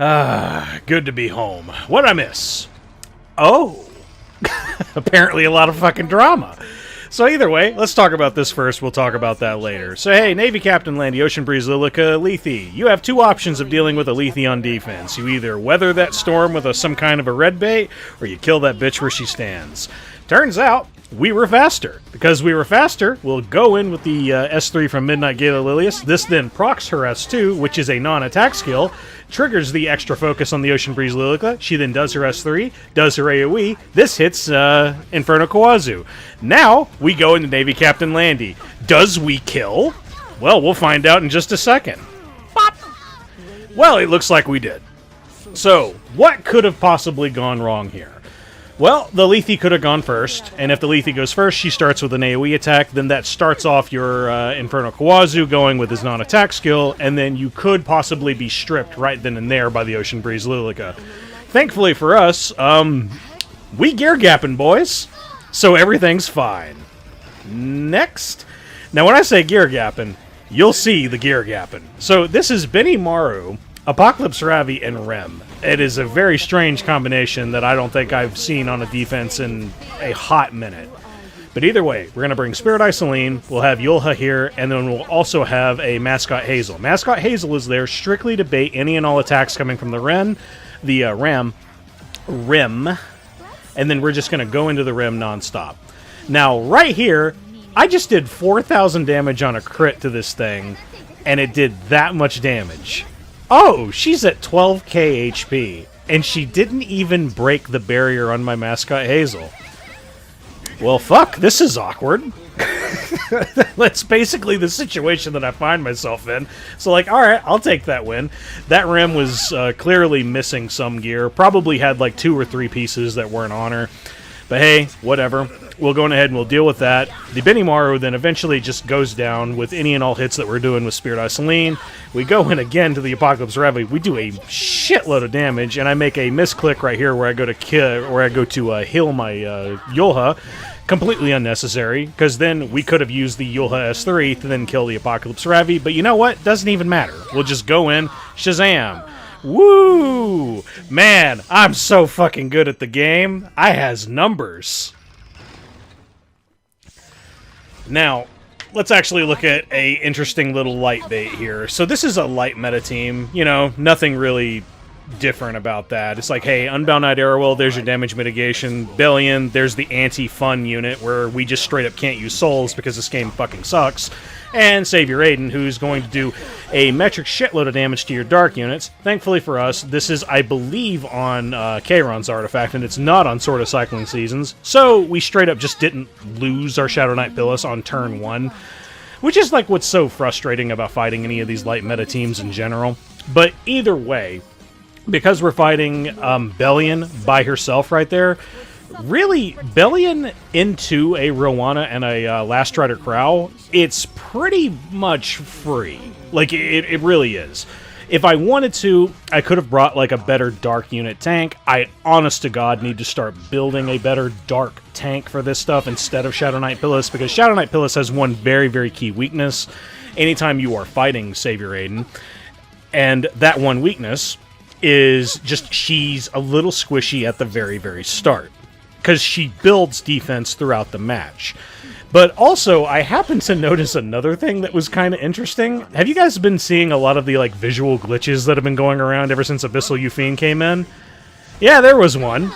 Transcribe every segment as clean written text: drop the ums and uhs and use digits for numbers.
Ah, good to be home. What'd I miss? Oh, apparently a lot of fucking drama. So either way, let's talk about this first. We'll talk about that later. So hey, Navy Captain Landy, Ocean Breeze, Luluca, Lethe. You have two options of dealing with a Lethe on defense. You either weather that storm with some kind of a red bait, or you kill that bitch where she stands. Turns out, we were faster. Because we were faster, we'll go in with the S3 from Midnight Gala Lilias. This then procs her S2, which is a non-attack skill, triggers the extra focus on the Ocean Breeze Luluca. She then does her S3, does her AoE. This hits Inferno Khawazu. Now, we go into Navy Captain Landy. Does we kill? Well, we'll find out in just a second. Bop. Well, it looks like we did. So, what could have possibly gone wrong here? Well, the Lethe could have gone first, and if the Lethe goes first, she starts with an AoE attack, then that starts off your Inferno Khawazu going with his non-attack skill, and then you could possibly be stripped right then and there by the Ocean Breeze Luluca. Thankfully for us, we gear gapping, boys, so everything's fine. Next. Now, when I say gear gapping, you'll see the gear gapping. So this is Benimaru, Apocalypse Ravi, and Rem. It is a very strange combination that I don't think I've seen on a defense in a hot minute. But either way, we're going to bring Spirit Eye Celine, we'll have Yulha here, and then we'll also have a Mascot Hazel. Mascot Hazel is there strictly to bait any and all attacks coming from the Rim, and then we're just going to go into the Rim nonstop. Now, right here, I just did 4,000 damage on a crit to this thing, and it did that much damage. Oh, she's at 12k HP, and she didn't even break the barrier on my Mascot Hazel. Well, fuck, this is awkward. That's basically the situation that I find myself in. So, like, alright, I'll take that win. That Rim was clearly missing some gear. Probably had, like, 2 or 3 pieces that weren't on her. But hey, whatever. We'll go ahead and we'll deal with that. The Benimaru then eventually just goes down with any and all hits that we're doing with Spirit Eye Celine. We go in again to the Apocalypse Ravi. We do a shitload of damage, and I make a misclick right here where I go to heal my Yulha. Completely unnecessary, because then we could have used the Yulha S3 to then kill the Apocalypse Ravi. But you know what? Doesn't even matter. We'll just go in, Shazam. Woo! Man, I'm so fucking good at the game. I has numbers. Now, let's actually look at a interesting little light bait here. So this is a light meta team. You know, nothing really different about that. It's like, hey, Unbound Knight Arowell, there's your damage mitigation. Belian, there's the anti-fun unit where we just straight up can't use souls because this game fucking sucks. And Savior Adin, who's going to do a metric shitload of damage to your dark units. Thankfully for us, this is, I believe, on Charon's artifact, and it's not on Sword of Cycling Seasons. So we straight up just didn't lose our Shadow Knight Pyllis on turn 1. Which is like what's so frustrating about fighting any of these light meta teams in general. But either way, because we're fighting Belian by herself right there, really, Belian into a Roana and a Last Rider Krau, it's pretty much free. Like, it really is. If I wanted to, I could have brought, like, a better dark unit tank. I, honest to God, need to start building a better dark tank for this stuff instead of Shadow Knight Pyllis, because Shadow Knight Pyllis has one very, very key weakness anytime you are fighting Savior Adin, and that one weakness is just she's a little squishy at the very, very start, because she builds defense throughout the match. But also, I happened to notice another thing that was kind of interesting. Have you guys been seeing a lot of the like visual glitches that have been going around ever since Abyssal Yufine came in? Yeah, there was one.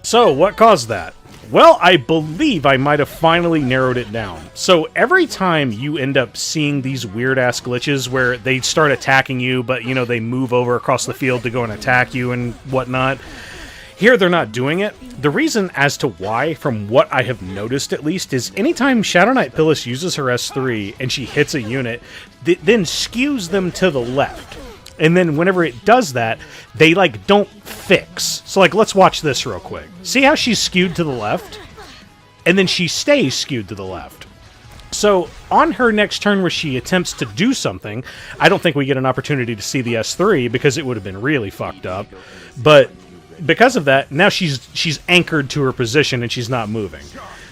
So, what caused that? Well, I believe I might have finally narrowed it down. So every time you end up seeing these weird-ass glitches where they start attacking you, but, you know, they move over across the field to go and attack you and whatnot, here they're not doing it. The reason as to why, from what I have noticed at least, is anytime Shadow Knight Pyllis uses her S3 and she hits a unit, it then skews them to the left. And then whenever it does that, they, like, don't fix. So, like, let's watch this real quick. See how she's skewed to the left? And then she stays skewed to the left. So, on her next turn where she attempts to do something, I don't think we get an opportunity to see the S3 because it would have been really fucked up. But because of that, now she's anchored to her position and she's not moving.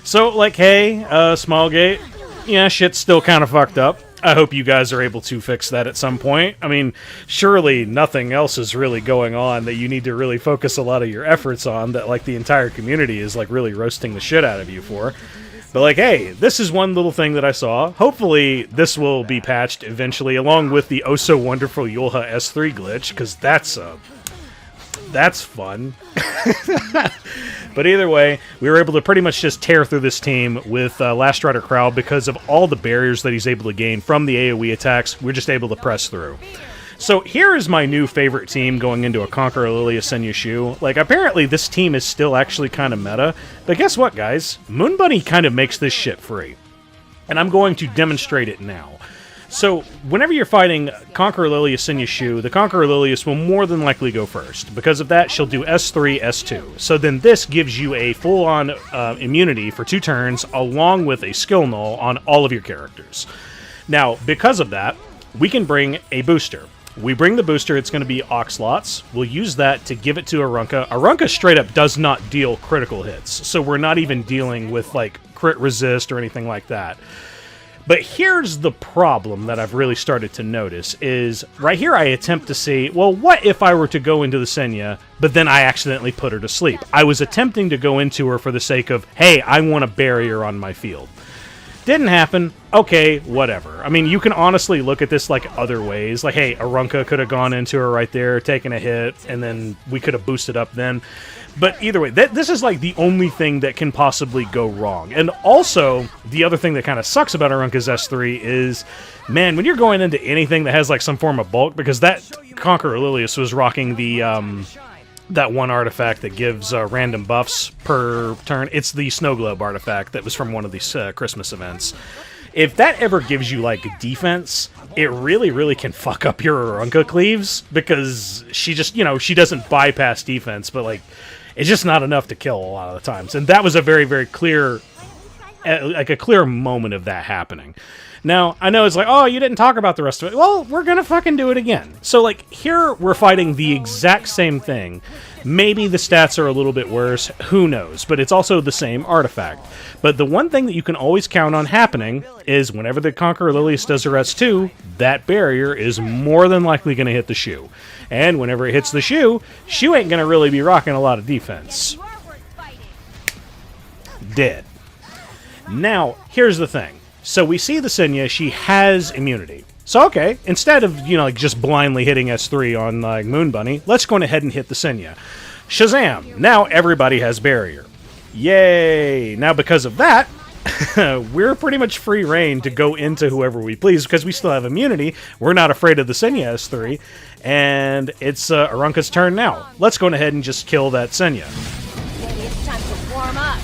So, like, hey, small gate, yeah, shit's still kind of fucked up. I hope you guys are able to fix that at some point. I mean, surely nothing else is really going on that you need to really focus a lot of your efforts on that, like, the entire community is, like, really roasting the shit out of you for. But, like, hey, this is one little thing that I saw. Hopefully, this will be patched eventually, along with the oh-so-wonderful Yulha S3 glitch, because that's fun. But either way, we were able to pretty much just tear through this team with Last Rider Krau because of all the barriers that he's able to gain from the AoE attacks. We're just able to press through. So here is my new favorite team going into a Conqueror, Lilias, Senya, Choux. Like, apparently this team is still actually kind of meta. But guess what, guys? Moon Bunny kind of makes this shit free. And I'm going to demonstrate it now. So, whenever you're fighting Conqueror Lilias, Senya, Choux, the Conqueror Lilias will more than likely go first. Because of that, she'll do S3, S2. So then this gives you a full-on immunity for 2 turns, along with a skill null on all of your characters. Now, because of that, we can bring a booster. We bring the booster, it's going to be Oxlots. We'll use that to give it to Arunka. Arunka straight up does not deal critical hits, so we're not even dealing with, like, crit resist or anything like that. But here's the problem that I've really started to notice, is right here I attempt to see, well, what if I were to go into the Senya, but then I accidentally put her to sleep? I was attempting to go into her for the sake of, hey, I want a barrier on my field. Didn't happen. Okay, whatever. I mean, you can honestly look at this like other ways. Like, hey, Arunka could have gone into her right there, taken a hit, and then we could have boosted up then. But either way, this is like the only thing that can possibly go wrong. And also, the other thing that kind of sucks about Arunka's S3 is, man, when you're going into anything that has like some form of bulk, because that Conqueror Lilias was rocking the that one artifact that gives random buffs per turn. It's the Snow Globe artifact that was from one of these Christmas events. If that ever gives you, like, defense, it really, really can fuck up your Arunka cleaves, because she just, you know, she doesn't bypass defense, but, like, it's just not enough to kill a lot of the times. And that was a very, very clear, like, a clear moment of that happening. Now, I know it's like, oh, you didn't talk about the rest of it. Well, we're gonna fucking do it again. So, like, here we're fighting the exact same thing. Maybe the stats are a little bit worse, who knows, but it's also the same artifact. But the one thing that you can always count on happening is whenever the Conqueror Lilias does her S2, that barrier is more than likely going to hit the Choux. And whenever it hits the Choux, Choux ain't going to really be rocking a lot of defense. Dead. Now, here's the thing. So we see the Senya, she has immunity. So, okay, instead of, you know, like just blindly hitting S3 on, like, Moon Bunny, let's go ahead and hit the Senya. Shazam! Now everybody has barrier. Yay! Now because of that, we're pretty much free reign to go into whoever we please, because we still have immunity. We're not afraid of the Senya S3, and it's Arunka's turn now. Let's go ahead and just kill that Senya. Maybe it's time to warm up.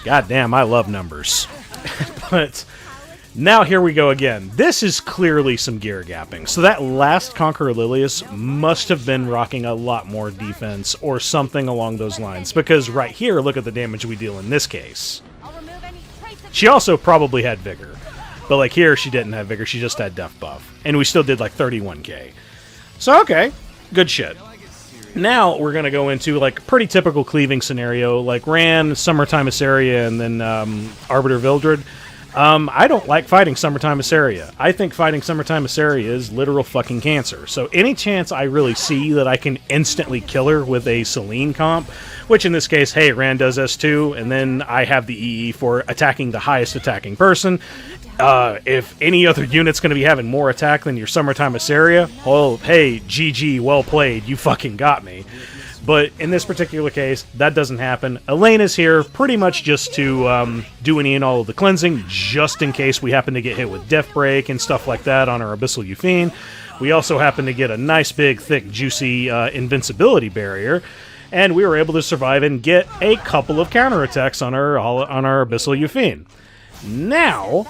God damn, I love numbers. But now here we go again. This is clearly some gear gapping. So that last Conqueror Lilias must have been rocking a lot more defense or something along those lines. Because right here, look at the damage we deal in this case. She also probably had Vigor. But like here, she didn't have Vigor, she just had Death Buff. And we still did like 31k. So okay, good shit. Now we're going to go into like pretty typical cleaving scenario. Like Ran, Summertime Assyria, and then Arbiter Vildred. I don't like fighting Summertime Assyria. I think fighting Summertime Assyria is literal fucking cancer. So any chance I really see that I can instantly kill her with a Celine comp, which in this case, hey, Ran does S2, and then I have the EE for attacking the highest attacking person. If any other unit's going to be having more attack than your Summertime Assyria, well, hey, GG, well played, you fucking got me. But in this particular case, that doesn't happen. Elena's here pretty much just to do any and all of the cleansing, just in case we happen to get hit with Death Break and stuff like that on our Abyssal Yufine. We also happen to get a nice, big, thick, juicy invincibility barrier, and we were able to survive and get a couple of counterattacks on our Abyssal Yufine. Now,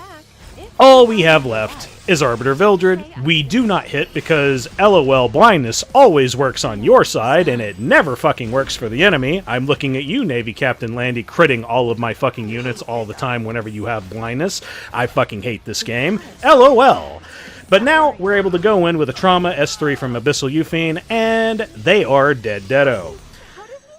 all we have left is Arbiter Vildred. We do not hit because LOL blindness always works on your side and it never fucking works for the enemy. I'm looking at you, Navy Captain Landy, critting all of my fucking units all the time whenever you have blindness. I fucking hate this game. LOL. But now we're able to go in with a Trauma S3 from Abyssal Yufine, and they are dead-deado.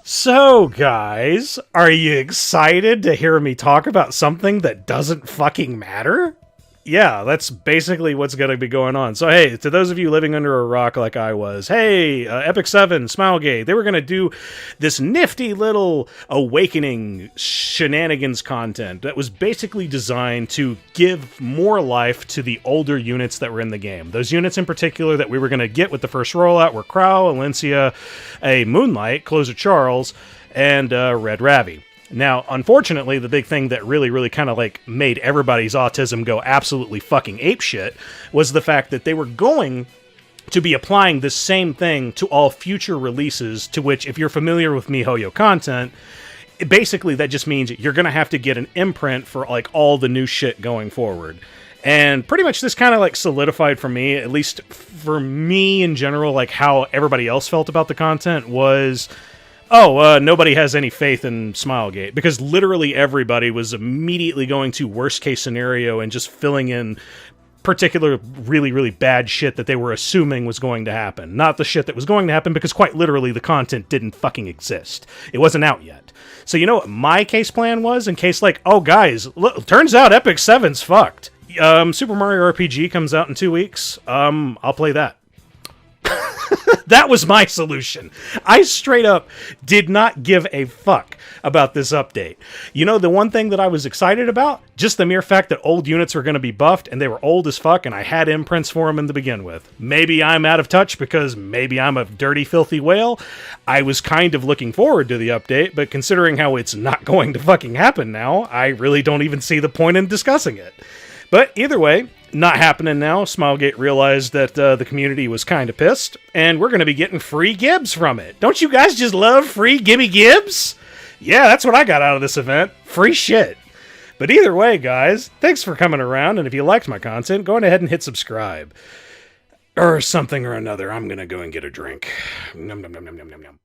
So, guys, are you excited to hear me talk about something that doesn't fucking matter? Yeah, that's basically what's going to be going on. So, hey, to those of you living under a rock like I was, hey, Epic 7, Smilegate, they were going to do this nifty little awakening shenanigans content that was basically designed to give more life to the older units that were in the game. Those units in particular that we were going to get with the first rollout were Krau, Alencia, a Moonlight, Closer Charles, and Red Ravi. Now, unfortunately, the big thing that really kind of like made everybody's autism go absolutely fucking apeshit was the fact that they were going to be applying this same thing to all future releases, to which, if you're familiar with MiHoYo content, basically that just means you're going to have to get an imprint for like all the new shit going forward. And pretty much this kind of like solidified for me, at least for me in general, like how everybody else felt about the content was... nobody has any faith in Smilegate, because literally everybody was immediately going to worst case scenario and just filling in particular really bad shit that they were assuming was going to happen. Not the shit that was going to happen, because quite literally the content didn't fucking exist. It wasn't out yet. So you know what my case plan was, in case like, oh guys, look, turns out Epic 7's fucked. Super Mario RPG comes out in 2 weeks. I'll play that. That was my solution. I straight up did not give a fuck about this update. You know, the one thing that I was excited about? Just the mere fact that old units were going to be buffed, and they were old as fuck, and I had imprints for them to begin with. Maybe I'm out of touch because maybe I'm a dirty, filthy whale. I was kind of looking forward to the update, but considering how it's not going to fucking happen now, I really don't even see the point in discussing it. But either way, not happening now. Smilegate realized that the community was kind of pissed, and we're going to be getting free gibs from it. Don't you guys just love free gimme gibs? Yeah, that's what I got out of this event. Free shit. But either way, guys, thanks for coming around, and if you liked my content, go ahead and hit subscribe. Or something or another. I'm going to go and get a drink. Nom nom nom nom nom nom nom.